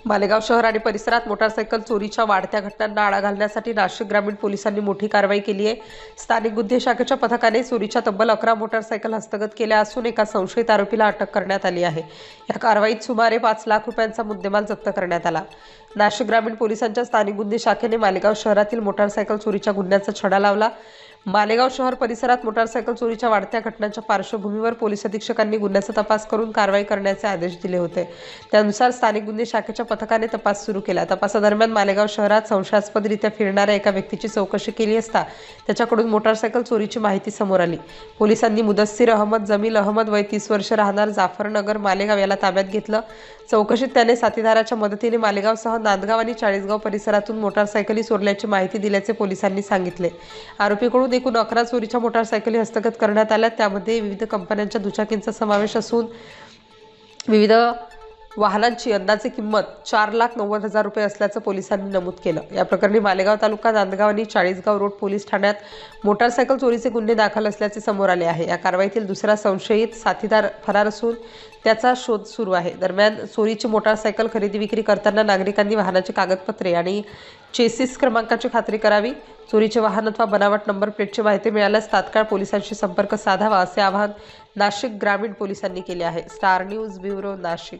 मालेगाव शहर आणि परिसरात मोटारसायकल चोरीच्या वाढत्या घटनांना आळा घालण्यासाठी नाशिक ग्रामीण पोलिसांनी मोठी कारवाई केली आहे। स्थानिक गुन्हे शाखेच्या पथकाने चोरीच्या तब्बल 11 मोटारसायकल हस्तगत केल्या असून एका संशयित आरोपीला अटक करण्यात आली आहे। या कारवाईत सुमारे 5 लाख रुपयांचा मुद्देमाल जप्त करण्यात आला। नाशिक ग्रामीण पोलिसांच्या स्थानिक गुन्हे शाखेने मालेगाव शहरातील मोटारसायकल चोरीच्या गुन्ह्यांचा छडा लावला। मालेगाव शहर परिसरात मोटारसायकल चोरीच्या वाढत्या घटनांच्या पार्श्वभूमीवर पोलीस अधीक्षकांनी गुन्ह्याचा तपास करून कारवाई करण्याचे आदेश दिले होते। त्यानुसार स्थानिक गुन्हे शाखेच्या पथकाने तपास सुरू केला। तपासादरम्यान मालेगाव शहरात संशयास्पदरित्या फिरणाऱ्या एका व्यक्तीची चौकशी केली असता त्याच्याकडून मोटारसायकल चोरीची माहिती समोर आली। पोलिसांनी मुदस्सीर अहमद जमील अहमद वय 30 वर्ष राहणार जाफरनगर मालेगाव याला ताब्यात घेतलं। चौकशीत त्याने साथीदाराच्या मदतीने मालेगावसह नांदगाव आणि चाळीसगाव परिसरातून मोटारसायकली चोरल्याची माहिती दिल्याचे पोलिसांनी सांगितले। आरोपीकडून एकूण 11 चोरीच्या मोटारसायकली हस्तगत करण्यात आल्या। त्यामध्ये विविध कंपन्यांच्या दुचाकींचा समावेश असून विविध वाहनांची अंदाजे किंमत 4,90,000 रुपये असल्याचं पोलिसांनी नमूद केलं। या प्रकरणी मालेगाव तालुका नांदगाव आणि चाळीसगाव रोड पोलीस ठाण्यात मोटारसायकल चोरीचे गुन्हे दाखल असल्याचे समोर आले आहे। या कारवाईतील दुसरा संशयित साथीदार फरार असून त्याचा शोध सुरू आहे। दरम्यान चोरीची मोटारसायकल खरेदी विक्री करताना नागरिकांनी वाहनाची कागदपत्रे आणि चेसिस क्रमांकाची खात्री करावी। चोरीचे वाहन अथवा बनावट नंबर प्लेटची माहिती मिळाल्यास तात्काळ पोलिसांशी संपर्क साधावा असे आवाहन नाशिक ग्रामीण पोलिसांनी केले आहे। Star news bureau Nashik.